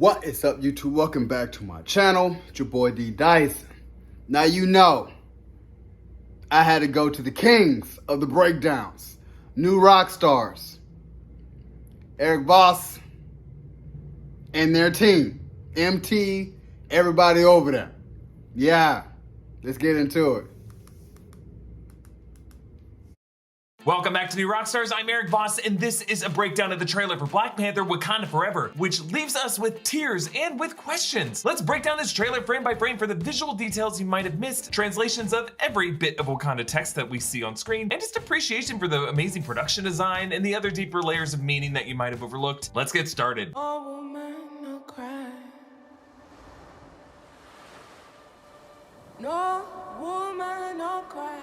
What is up, YouTube? Welcome back to my channel. It's your boy D Dyson. Now you know I had to go to the kings of the breakdowns, new rock stars, Eric Voss and their team, MT, everybody over there. Yeah, let's get into it. Welcome back to New Rockstars. I'm Eric Voss, and this is a breakdown of the trailer for Black Panther Wakanda Forever, which leaves us with tears and with questions. Let's break down this trailer frame by frame for the visual details you might have missed, translations of every bit of Wakanda text that we see on screen, and just appreciation for the amazing production design and the other deeper layers of meaning that you might have overlooked. Let's get started. Oh, woman, no cry. No, woman, no cry.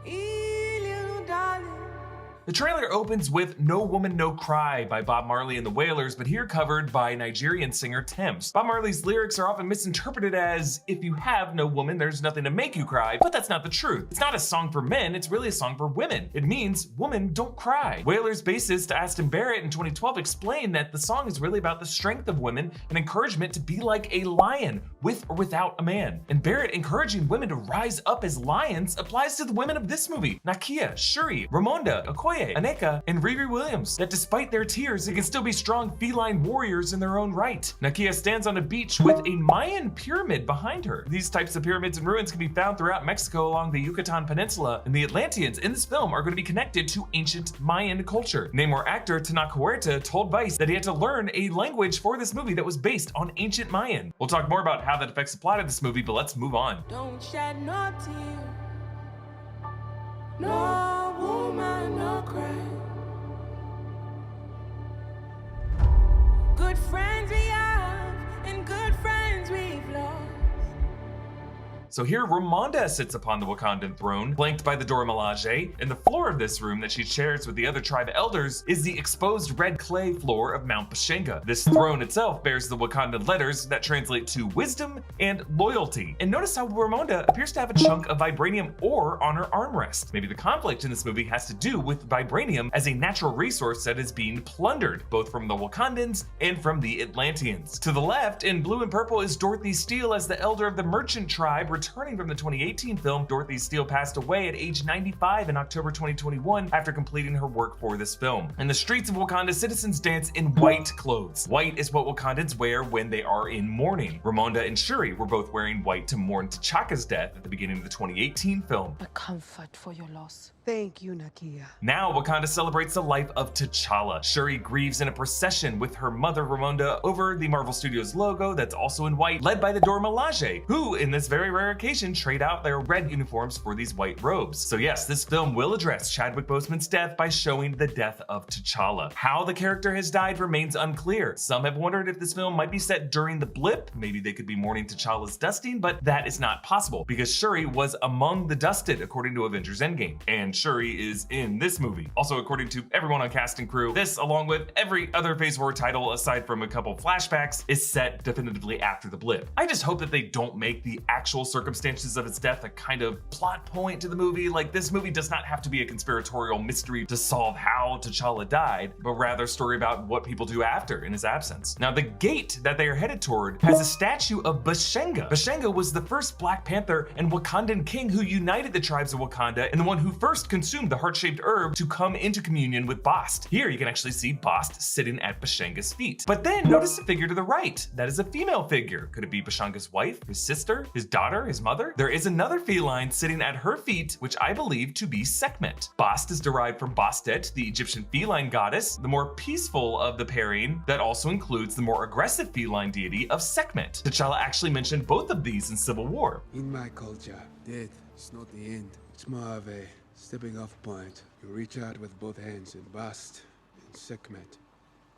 Little darling. The trailer opens with No Woman No Cry by Bob Marley and the Wailers, but here covered by Nigerian singer Tems. Bob Marley's lyrics are often misinterpreted as, if you have no woman, there's nothing to make you cry, but that's not the truth. It's not a song for men, it's really a song for women. It means, woman, don't cry. Wailers bassist Aston Barrett in 2012 explained that the song is really about the strength of women and encouragement to be like a lion, with or without a man. And Barrett encouraging women to rise up as lions applies to the women of this movie, Nakia, Shuri, Ramonda, Okoye, Aneka, and Riri Williams, that despite their tears, they can still be strong feline warriors in their own right. Nakia stands on a beach with a Mayan pyramid behind her. These types of pyramids and ruins can be found throughout Mexico along the Yucatan Peninsula, and the Atlanteans in this film are going to be connected to ancient Mayan culture. Namor actor Tenoch Huerta told Vice that he had to learn a language for this movie that was based on ancient Mayan. We'll talk more about how that affects the plot of this movie, but let's move on. Don't shed no tear. No woman, no cry. Good friends we have, and good friends we've lost. So here, Ramonda sits upon the Wakandan throne, flanked by the Dora Milaje, and the floor of this room that she shares with the other tribe elders is the exposed red clay floor of Mount Bashenga. This throne itself bears the Wakandan letters that translate to wisdom and loyalty. And notice how Ramonda appears to have a chunk of vibranium ore on her armrest. Maybe the conflict in this movie has to do with vibranium as a natural resource that is being plundered, both from the Wakandans and from the Atlanteans. To the left, in blue and purple, is Dorothy Steele as the elder of the merchant tribe, returning from the 2018 film. Dorothy Steele passed away at age 95 in October 2021 after completing her work for this film. In the streets of Wakanda, citizens dance in white clothes. White is what Wakandans wear when they are in mourning. Ramonda and Shuri were both wearing white to mourn T'Chaka's death at the beginning of the 2018 film. A comfort for your loss. Thank you, Nakia. Now Wakanda celebrates the life of T'Challa. Shuri grieves in a procession with her mother Ramonda over the Marvel Studios logo that's also in white, led by the Dora Milaje, who in this very rare occasion trade out their red uniforms for these white robes. So yes, this film will address Chadwick Boseman's death by showing the death of T'Challa. How the character has died remains unclear. Some have wondered if this film might be set during the blip. Maybe they could be mourning T'Challa's dusting, but that is not possible because Shuri was among the dusted according to Avengers Endgame. And Shuri is in this movie. Also, according to everyone on cast and crew, this, along with every other Phase 4 title aside from a couple flashbacks, is set definitively after the blip. I just hope that they don't make the actual circumstances of its death a kind of plot point to the movie. Like, this movie does not have to be a conspiratorial mystery to solve how T'Challa died, but rather a story about what people do after in his absence. Now, the gate that they are headed toward has a statue of Bashenga. Bashenga was the first Black Panther and Wakandan king who united the tribes of Wakanda and the one who first consumed the heart-shaped herb to come into communion with Bast. Here you can actually see Bast sitting at Bashenga's feet. But then notice the figure to the right. That is a female figure. Could it be Bashenga's wife, his sister, his daughter, his mother? There is another feline sitting at her feet, which I believe to be Sekhmet. Bast is derived from Bastet, the Egyptian feline goddess, the more peaceful of the pairing that also includes the more aggressive feline deity of Sekhmet. T'Challa actually mentioned both of these in Civil War. In my culture, death is not the end. It's more of a stepping off point. You reach out with both hands and Bast and Sekhmet.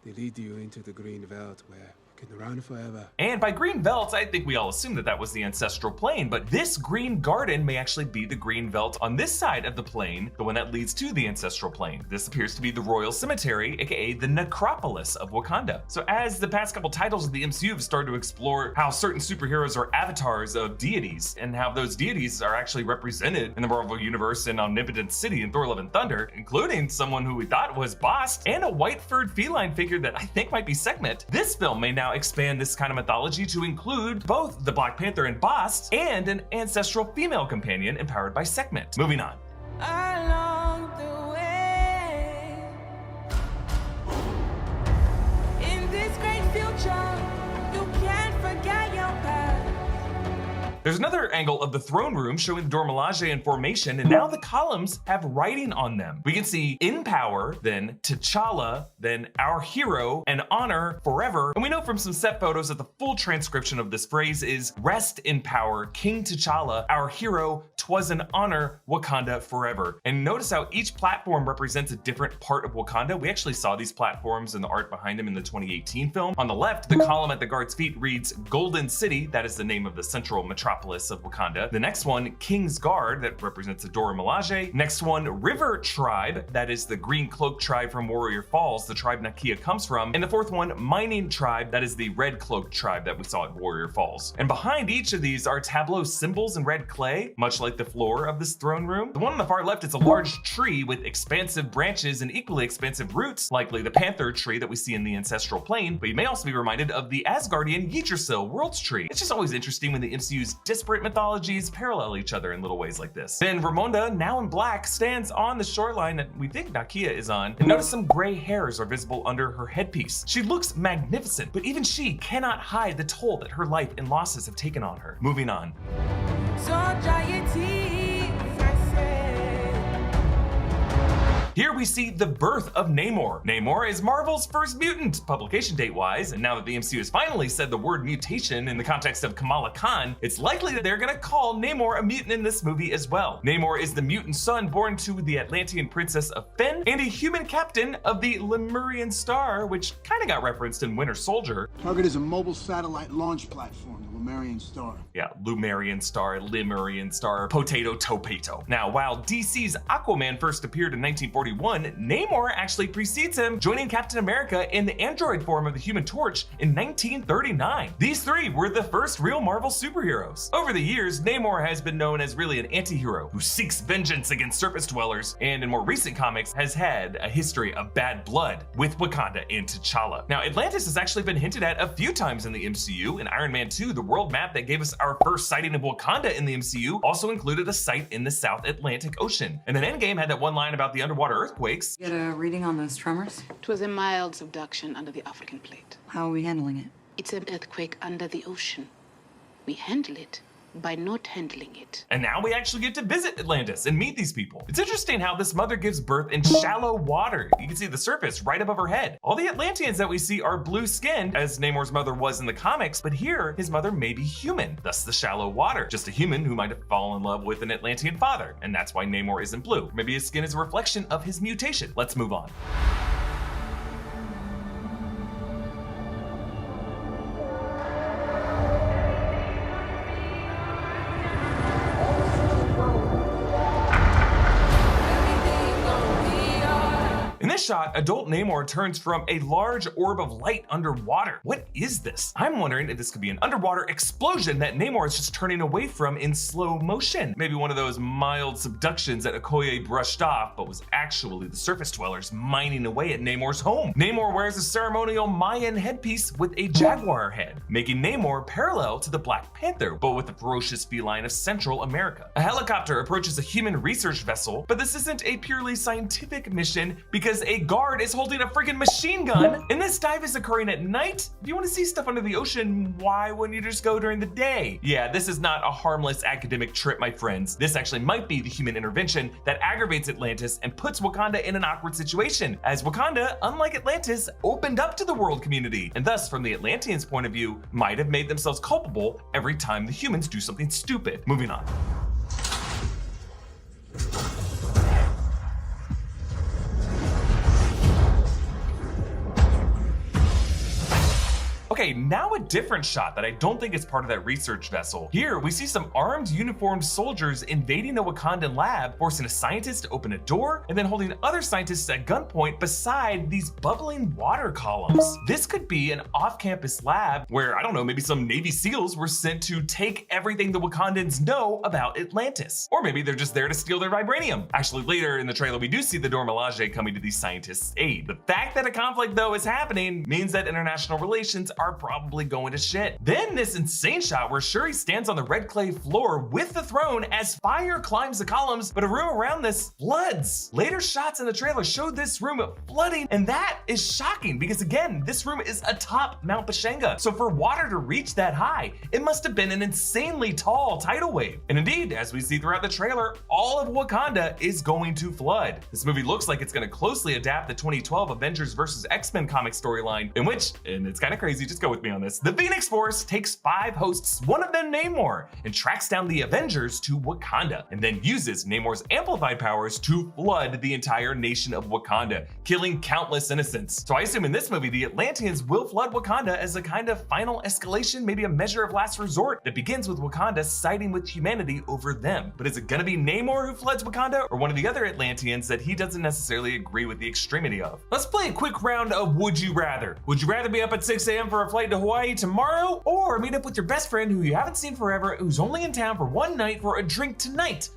They lead you into the green veldt where you walking around forever. And by green veldt, I think we all assume that that was the ancestral plane, but this green garden may actually be the green veldt on this side of the plane, the one that leads to the ancestral plane. This appears to be the Royal Cemetery, aka the necropolis of Wakanda. So as the past couple titles of the MCU have started to explore how certain superheroes are avatars of deities, and how those deities are actually represented in the Marvel Universe and Omnipotent City in Thor: Love and Thunder, including someone who we thought was Bast, and a white-furred feline figure that I think might be Sekhmet, this film may now expand this kind of mythology to include both the Black Panther and Bast, and an ancestral female companion empowered by Sekhmet. Moving on. along the way. In this great future, you can't forget your past. There's another angle of the throne room showing the Dora Milaje in formation, and now the columns have writing on them. We can see in power, then T'Challa, then our hero, and honor forever. And we know from some set photos that the full transcription of this phrase is rest in power, King T'Challa, our hero, 'twas an honor, Wakanda forever. And notice how each platform represents a different part of Wakanda. We actually saw these platforms and the art behind them in the 2018 film. On the left, the column at the guard's feet reads Golden City, that is the name of the central metropolis of Wakanda. The next one, King's Guard, that represents the Dora Milaje. Next one, River Tribe, that is the Green Cloak Tribe from Warrior Falls, the tribe Nakia comes from. And the fourth one, Mining Tribe, that is the Red Cloak Tribe that we saw at Warrior Falls. And behind each of these are tableau symbols in red clay, much like the floor of this throne room. The one on the far left is a large tree with expansive branches and equally expansive roots, likely the Panther tree that we see in the ancestral plane, but you may also be reminded of the Asgardian Yggdrasil World's Tree. It's just always interesting when the MCU's disparate mythologies parallel each other in little ways like this. Then Ramonda, now in black, stands on the shoreline that we think Nakia is on, and notice some gray hairs are visible under her headpiece. She looks magnificent, but even she cannot hide the toll that her life and losses have taken on her. Moving on. So dry your tears, I say. Here we see the birth of Namor. Namor is Marvel's first mutant, publication date-wise, and now that the MCU has finally said the word mutation in the context of Kamala Khan, it's likely that they're gonna call Namor a mutant in this movie as well. Namor is the mutant son born to the Atlantean princess of Fen, and a human captain of the Lemurian Star, which kinda got referenced in Winter Soldier. Target is a mobile satellite launch platform, the Lemurian Star. Yeah, Lemurian Star, Lemurian Star, potato topato. Now, while DC's Aquaman first appeared in 1941, Namor actually precedes him, joining Captain America in the android form of the Human Torch in 1939. These three were the first real Marvel superheroes. Over the years, Namor has been known as really an anti-hero who seeks vengeance against surface dwellers, and in more recent comics has had a history of bad blood with Wakanda and T'Challa. Now, Atlantis has actually been hinted at a few times in the MCU. In Iron Man 2, the world map that gave us our first sighting of Wakanda in the MCU also included a site in the South Atlantic Ocean. And then Endgame had that one line about the underwater earthquakes. Get a reading on those tremors? It was a mild subduction under the African plate. How are we handling it? It's an earthquake under the ocean. We handle it by not handling it. And now we actually get to visit Atlantis and meet these people. It's interesting how this mother gives birth in shallow water. You can see the surface right above her head. All the Atlanteans that we see are blue-skinned, as Namor's mother was in the comics, but here his mother may be human, thus the shallow water. Just a human who might have fallen in love with an Atlantean father, and that's why Namor isn't blue. Maybe his skin is a reflection of his mutation. Let's move on. Shot, adult Namor turns from a large orb of light underwater. What is this? I'm wondering if this could be an underwater explosion that Namor is just turning away from in slow motion. Maybe one of those mild subductions that Okoye brushed off, but was actually the surface dwellers mining away at Namor's home. Namor wears a ceremonial Mayan headpiece with a jaguar head, making Namor parallel to the Black Panther, but with the ferocious feline of Central America. A helicopter approaches a human research vessel, but this isn't a purely scientific mission because a guard is holding a freaking machine gun, and this dive is occurring at night. If you want to see stuff under the ocean, why wouldn't you just go during the day? Yeah, this is not a harmless academic trip, my friends. This actually might be the human intervention that aggravates Atlantis and puts Wakanda in an awkward situation, as Wakanda, unlike Atlantis, opened up to the world community, and thus, from the Atlanteans' point of view, might have made themselves culpable every time the humans do something stupid. Moving on. Okay, Okay, now a different shot that I don't think is part of that research vessel. Here, we see some armed, uniformed soldiers invading a Wakandan lab, forcing a scientist to open a door, and then holding other scientists at gunpoint beside these bubbling water columns. This could be an off-campus lab where, I don't know, maybe some Navy SEALs were sent to take everything the Wakandans know about Atlantis. Or maybe they're just there to steal their vibranium. Actually, later in the trailer, we do see the Dora Milaje coming to these scientists' aid. The fact that a conflict, though, is happening means that international relations are probably going to shit. Then this insane shot where Shuri stands on the red clay floor with the throne as fire climbs the columns, but a room around this floods. Later shots in the trailer showed this room flooding, and that is shocking because, again, this room is atop Mount Pashanga. So for water to reach that high, it must have been an insanely tall tidal wave. And indeed, as we see throughout the trailer, all of Wakanda is going to flood. This movie looks like it's going to closely adapt the 2012 Avengers vs. X-Men comic storyline, in which, and it's kind of crazy, just go with me on this, the Phoenix Force takes 5 hosts, one of them Namor, and tracks down the Avengers to Wakanda, and then uses Namor's amplified powers to flood the entire nation of Wakanda, killing countless innocents. So I assume in this movie, the Atlanteans will flood Wakanda as a kind of final escalation, maybe a measure of last resort that begins with Wakanda siding with humanity over them. But is it gonna be Namor who floods Wakanda, or one of the other Atlanteans that he doesn't necessarily agree with the extremity of? Let's play a quick round of Would You Rather. Would you rather be up at 6 a.m. for a flight to Hawaii tomorrow, or meet up with your best friend who you haven't seen forever, who's only in town for one night for a drink tonight?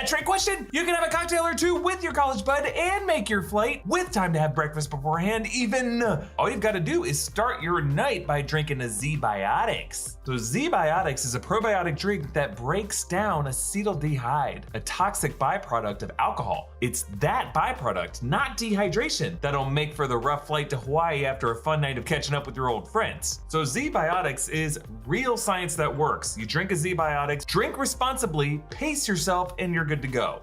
Trick question! You can have a cocktail or two with your college bud and make your flight with time to have breakfast beforehand even. All you've got to do is start your night by drinking a Z-Biotics. So Z-Biotics is a probiotic drink that breaks down acetaldehyde, a toxic byproduct of alcohol. It's that byproduct, not dehydration, that'll make for the rough flight to Hawaii after a fun night of catching up with your old friends. So Z-Biotics is real science that works. You drink a Z-Biotics, drink responsibly, pace yourself, and you're good to go.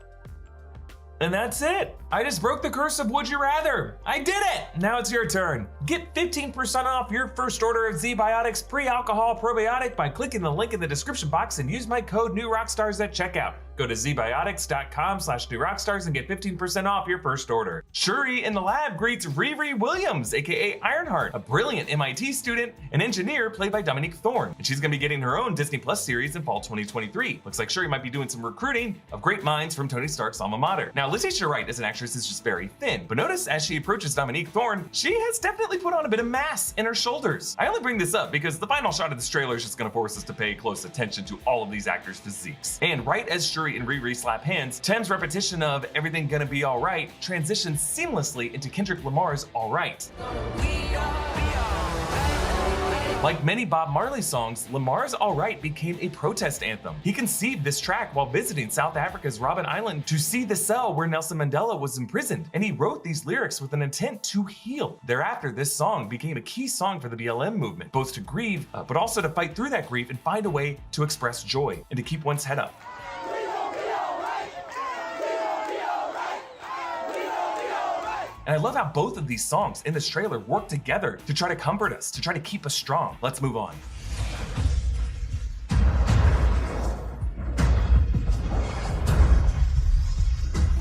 And that's it. I just broke the curse of Would You Rather. I did it. Now it's your turn. Get 15% off your first order of Z-Biotics pre-alcohol probiotic by clicking the link in the description box and use my code NEWROCKSTARS at checkout. Go to zbiotics.com/newrockstars and get 15% off your first order. Shuri in the lab greets Riri Williams, aka Ironheart, a brilliant MIT student and engineer played by Dominique Thorne. And she's gonna be getting her own Disney Plus series in fall 2023. Looks like Shuri might be doing some recruiting of great minds from Tony Stark's alma mater. Now, Letitia Wright as an actress is just very thin, but notice as she approaches Dominique Thorne, she has definitely put on a bit of mass in her shoulders. I only bring this up because the final shot of this trailer is just gonna force us to pay close attention to all of these actors' physiques. And right as Shuri and Riri slap hands, Tem's repetition of "everything gonna be alright" transitions seamlessly into Kendrick Lamar's "Alright." Like many Bob Marley songs, Lamar's Alright became a protest anthem. He conceived this track while visiting South Africa's Robben Island to see the cell where Nelson Mandela was imprisoned, and he wrote these lyrics with an intent to heal. Thereafter, this song became a key song for the BLM movement, both to grieve, but also to fight through that grief and find a way to express joy and to keep one's head up. And I love how both of these songs in this trailer work together to try to comfort us, to try to keep us strong. Let's move on.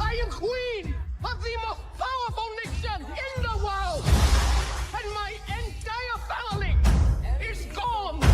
I am queen of the most powerful nation in the world, and my entire family is gone.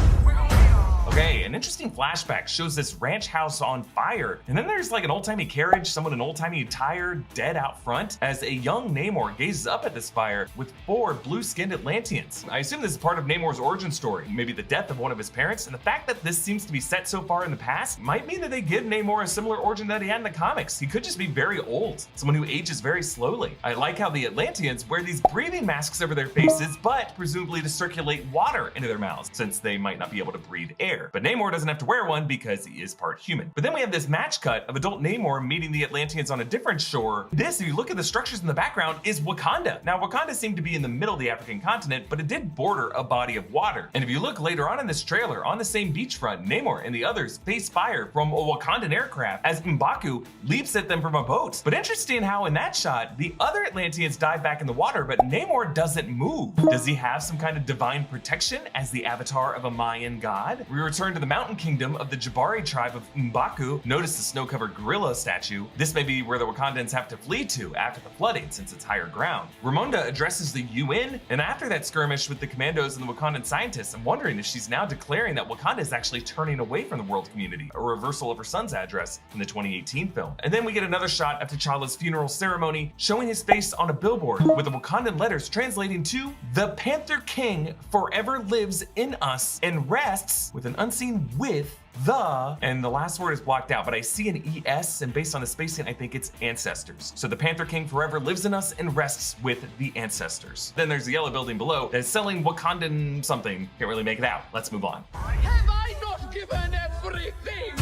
Okay, an interesting flashback shows this ranch house on fire, and then there's like an old-timey carriage, someone in an old-timey attire dead out front, as a young Namor gazes up at this fire with 4 blue-skinned Atlanteans. I assume this is part of Namor's origin story, maybe the death of one of his parents, and the fact that this seems to be set so far in the past might mean that they give Namor a similar origin that he had in the comics. He could just be very old, someone who ages very slowly. I like how the Atlanteans wear these breathing masks over their faces, but presumably to circulate water into their mouths, since they might not be able to breathe air. But Namor doesn't have to wear one because he is part human. But then we have this match cut of adult Namor meeting the Atlanteans on a different shore. This, if you look at the structures in the background, is Wakanda. Now, Wakanda seemed to be in the middle of the African continent, but it did border a body of water. And if you look later on in this trailer, on the same beachfront, Namor and the others face fire from a Wakandan aircraft as M'Baku leaps at them from a boat. But interesting how in that shot, the other Atlanteans dive back in the water, but Namor doesn't move. Does he have some kind of divine protection as the avatar of a Mayan god? We return to the Mountain kingdom of the Jabari tribe of M'Baku. Notice the snow-covered gorilla statue. This may be where the Wakandans have to flee to after the flooding, since it's higher ground. Ramonda addresses the UN, and after that skirmish with the commandos and the Wakandan scientists, I'm wondering if she's now declaring that Wakanda is actually turning away from the world community, a reversal of her son's address in the 2018 film. And then we get another shot of T'Challa's funeral ceremony, showing his face on a billboard with the Wakandan letters translating to "The Panther King forever lives in us and rests," with an unseen "with," the, and the last word is blocked out, but I see an ES, and based on the spacing, I think it's ancestors. So the Panther King forever lives in us and rests with the ancestors. Then there's the yellow building below that is selling Wakandan something. Can't really make it out. Let's move on. Have I not given everything?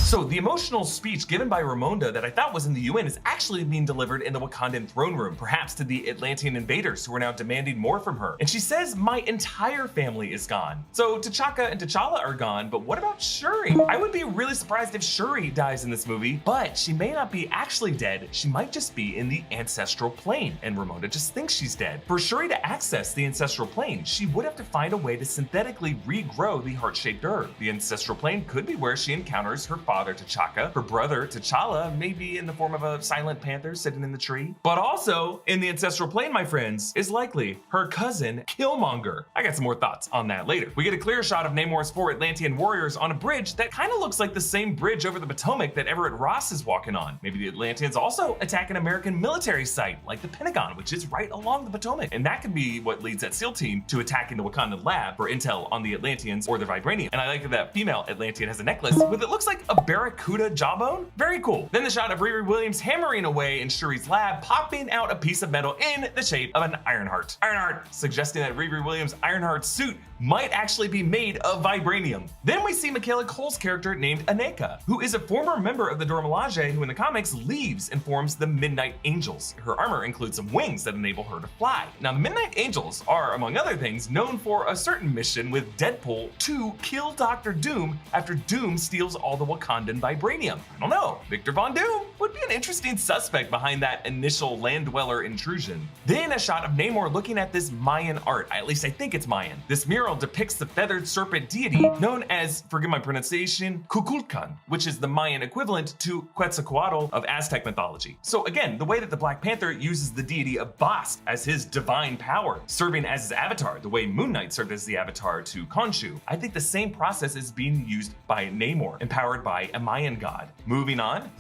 So the emotional speech given by Ramonda that I thought was in the UN is actually being delivered in the Wakandan throne room, perhaps to the Atlantean invaders who are now demanding more from her. And she says, "My entire family is gone." So T'Chaka and T'Challa are gone, but what about Shuri? I would be really surprised if Shuri dies in this movie, but she may not be actually dead. She might just be in the ancestral plane, and Ramonda just thinks she's dead. For Shuri to access the ancestral plane, she would have to find a way to synthetically regrow the heart-shaped herb. The ancestral plane could be where she encounters her father T'Chaka, her brother T'Challa, maybe in the form of a silent panther sitting in the tree. But also in the ancestral plane, my friends, is likely her cousin Killmonger. I got some more thoughts on that later. We get a clear shot of Namor's 4 Atlantean warriors on a bridge that kind of looks like the same bridge over the Potomac that Everett Ross is walking on. Maybe the Atlanteans also attack an American military site like the Pentagon, which is right along the Potomac. And that could be what leads that SEAL team to attacking the Wakandan lab for intel on the Atlanteans or their vibranium. And I like that female Atlantean has a necklace with it looks like a barracuda jawbone. Very cool. Then the shot of Riri Williams hammering away in Shuri's lab, popping out a piece of metal in the shape of an Ironheart. Ironheart, suggesting that Riri Williams' Ironheart suit might actually be made of vibranium. Then we see Michaela Cole's character named Aneka, who is a former member of the Dora Milaje who in the comics leaves and forms the Midnight Angels. Her armor includes some wings that enable her to fly. Now the Midnight Angels are, among other things, known for a certain mission with Deadpool to kill Dr. Doom after Doom steals all the Wakandan vibranium. I don't know, Victor Von Doom would be an interesting suspect behind that initial land dweller intrusion. Then a shot of Namor looking at this Mayan art, at least I think it's Mayan. This mural depicts the feathered serpent deity known as, forgive my pronunciation, Kukulkan, which is the Mayan equivalent to Quetzalcoatl of Aztec mythology. So again, the way that the Black Panther uses the deity of Bast as his divine power, serving as his avatar, the way Moon Knight served as the avatar to Khonshu, I think the same process is being used by Namor, empowered by a Mayan god. Moving on.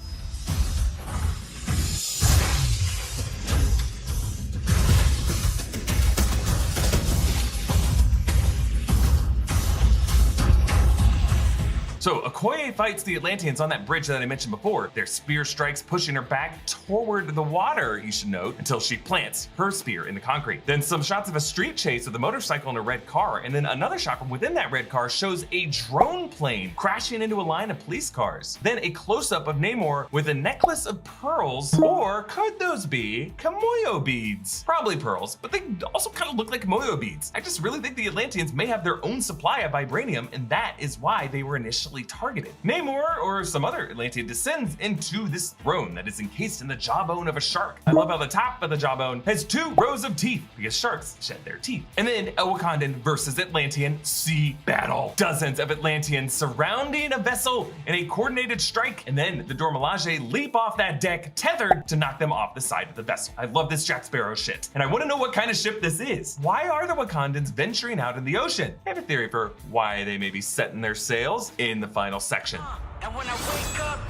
So Okoye fights the Atlanteans on that bridge that I mentioned before. Their spear strikes pushing her back toward the water, you should note, until she plants her spear in the concrete. Then some shots of a street chase with a motorcycle and a red car, and then another shot from within that red car shows a drone plane crashing into a line of police cars. Then a close-up of Namor with a necklace of pearls, or could those be Kamoyo beads? Probably pearls, but they also kind of look like Kamoyo beads. I just really think the Atlanteans may have their own supply of vibranium, and that is why they were initially targeted. Namor, or some other Atlantean, descends into this throne that is encased in the jawbone of a shark. I love how the top of the jawbone has 2 rows of teeth, because sharks shed their teeth. And then a Wakandan versus Atlantean sea battle. Dozens of Atlanteans surrounding a vessel in a coordinated strike, and then the Dora Milaje leap off that deck, tethered to knock them off the side of the vessel. I love this Jack Sparrow shit, and I want to know what kind of ship this is. Why are the Wakandans venturing out in the ocean? I have a theory for why they may be setting their sails in the final section. And when I wake up,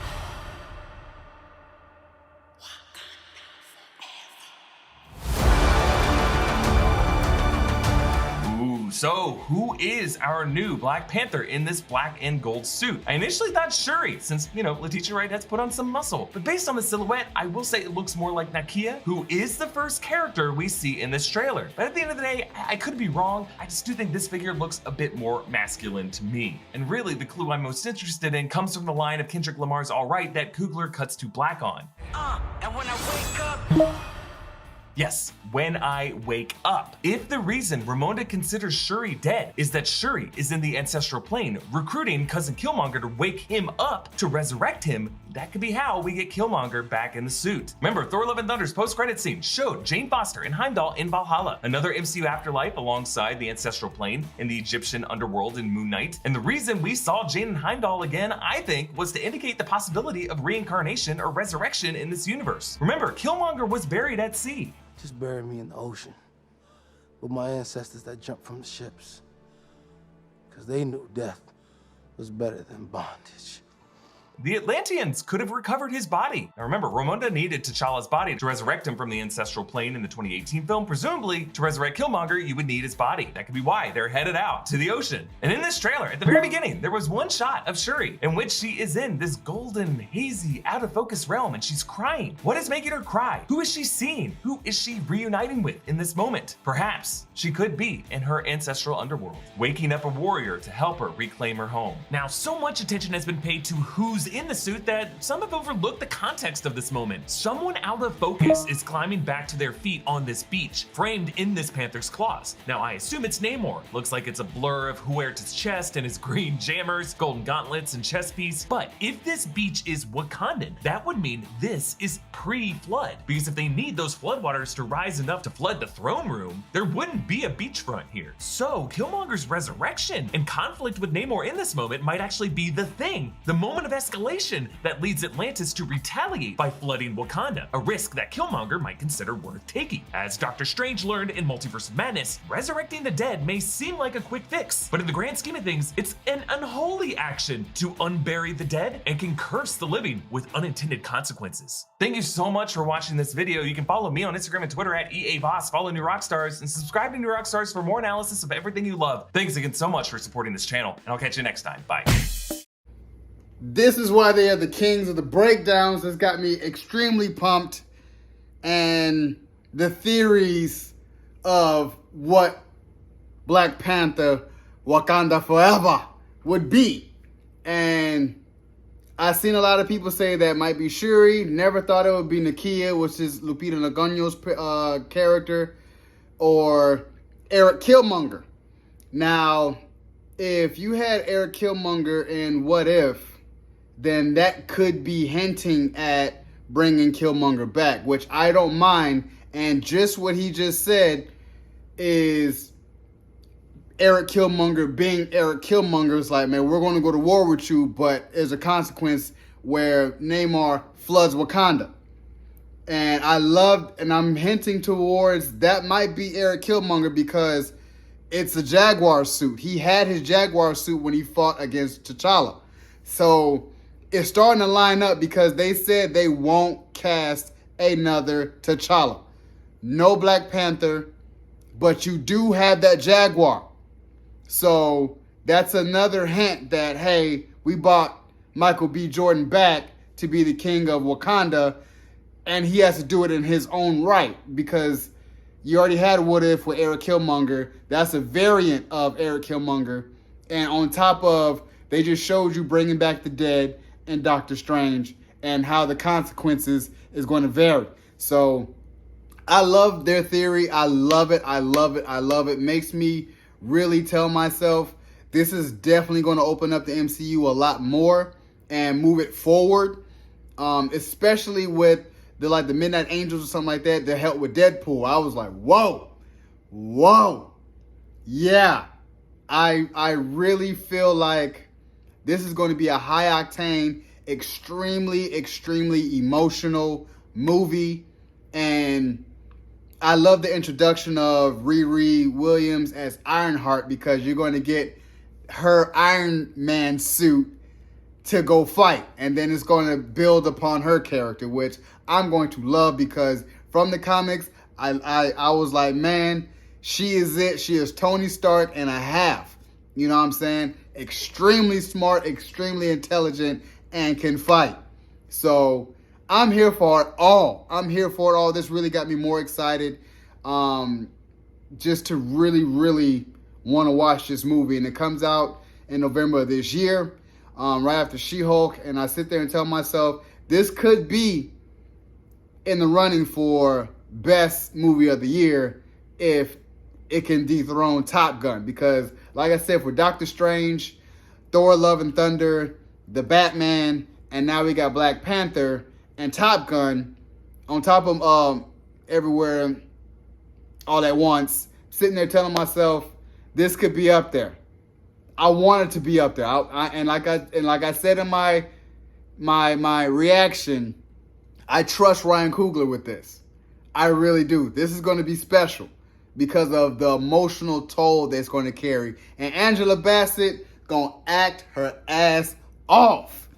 So who is our new Black Panther in this black and gold suit? I initially thought Shuri, since, you know, Letitia Wright has put on some muscle. But based on the silhouette, I will say it looks more like Nakia, who is the first character we see in this trailer. But at the end of the day, I could be wrong. I just do think this figure looks a bit more masculine to me. And really, the clue I'm most interested in comes from the line of Kendrick Lamar's All Right that Coogler cuts to black on. and when I wake up, Yes, when I wake up. If the reason Ramonda considers Shuri dead is that Shuri is in the ancestral plane recruiting cousin Killmonger to wake him up to resurrect him, that could be how we get Killmonger back in the suit. Remember, Thor Love and Thunder's post-credit scene showed Jane Foster and Heimdall in Valhalla, another MCU afterlife alongside the ancestral plane in the Egyptian underworld in Moon Knight. And the reason we saw Jane and Heimdall again, I think, was to indicate the possibility of reincarnation or resurrection in this universe. Remember, Killmonger was buried at sea. Just bury me in the ocean with my ancestors that jumped from the ships. Because they knew death was better than bondage. The Atlanteans could have recovered his body. Now remember, Ramonda needed T'Challa's body to resurrect him from the ancestral plane in the 2018 film. Presumably, to resurrect Killmonger, you would need his body. That could be why they're headed out to the ocean. And in this trailer, at the very beginning, there was one shot of Shuri in which she is in this golden, hazy, out of focus realm and she's crying. What is making her cry? Who is she seeing? Who is she reuniting with in this moment? Perhaps she could be in her ancestral underworld, waking up a warrior to help her reclaim her home. Now, so much attention has been paid to who's in the suit that some have overlooked the context of this moment. Someone out of focus is climbing back to their feet on this beach, framed in this panther's claws. Now I assume it's Namor. Looks like it's a blur of who wears his chest and his green jammers, golden gauntlets, and chest piece. But if this beach is Wakandan, that would mean this is pre-flood. Because if they need those floodwaters to rise enough to flood the throne room, there wouldn't be a beachfront here. So Killmonger's resurrection and conflict with Namor in this moment might actually be the thing, the moment of escalation that leads Atlantis to retaliate by flooding Wakanda, a risk that Killmonger might consider worth taking. As Doctor Strange learned in Multiverse of Madness, resurrecting the dead may seem like a quick fix, but in the grand scheme of things, it's an unholy action to unbury the dead and can curse the living with unintended consequences. Thank you so much for watching this video. You can follow me on Instagram and Twitter at EABoss, follow New Rockstars, and subscribe to New Rockstars for more analysis of everything you love. Thanks again so much for supporting this channel, and I'll catch you next time. Bye. This is why they are the kings of the breakdowns. This got me extremely pumped. And the theories of what Black Panther Wakanda Forever would be. And I've seen a lot of people say that might be Shuri. Never thought it would be Nakia, which is Lupita Nyong'o's character, or Eric Killmonger. Now, if you had Eric Killmonger in What If, then that could be hinting at bringing Killmonger back, which I don't mind. And just what he just said is Eric Killmonger being Eric Killmonger is like, man, we're going to go to war with you, but as a consequence where Namor floods Wakanda. And I'm hinting towards that might be Eric Killmonger because it's a Jaguar suit. He had his Jaguar suit when he fought against T'Challa. So it's starting to line up because they said they won't cast another T'Challa. No Black Panther, but you do have that Jaguar. So that's another hint that, hey, we brought Michael B. Jordan back to be the king of Wakanda, and he has to do it in his own right because you already had What If with Eric Killmonger. That's a variant of Eric Killmonger. And on top of, they just showed you bringing back the dead and Doctor Strange and how the consequences is going to vary. So I love their theory. I love it. I love it. I love it. Makes me really tell myself this is definitely going to open up the MCU a lot more and move it forward. Especially with the Midnight Angels or something like that that helped with Deadpool. I was like, whoa. Yeah. I really feel like this is going to be a high-octane, extremely emotional movie. And I love the introduction of Riri Williams as Ironheart because you're going to get her Iron Man suit to go fight. And then it's going to build upon her character, which I'm going to love because from the comics, I was like, man, she is it. She is Tony Stark and a half. You know what I'm saying? Extremely smart, extremely intelligent, and can fight. So I'm here for it all. This really got me more excited just to really want to watch this movie. And it comes out in November of this year, right after She-Hulk. And I sit there and tell myself, this could be in the running for best movie of the year if it can dethrone Top Gun. Because, like I said, for Doctor Strange, Thor Love and Thunder, The Batman, and now we got Black Panther and Top Gun on top of Everywhere All at Once, sitting there telling myself, this could be up there. I want it to be up there. And like I said in my reaction, I trust Ryan Coogler with this. I really do. This is going to be special because of the emotional toll that's going to carry. And Angela Bassett going to act her ass off.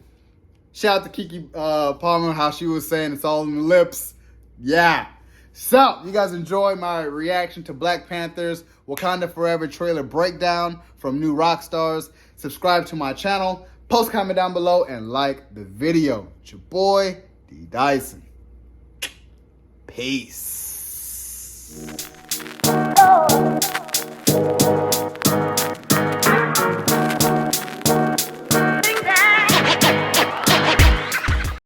Shout out to Kiki Palmer, how she was saying it's all in the lips. Yeah. So, you guys enjoy my reaction to Black Panther's Wakanda Forever trailer breakdown from New Rockstars. Subscribe to my channel, post comment down below, and like the video. It's your boy, D. Dyson. Peace.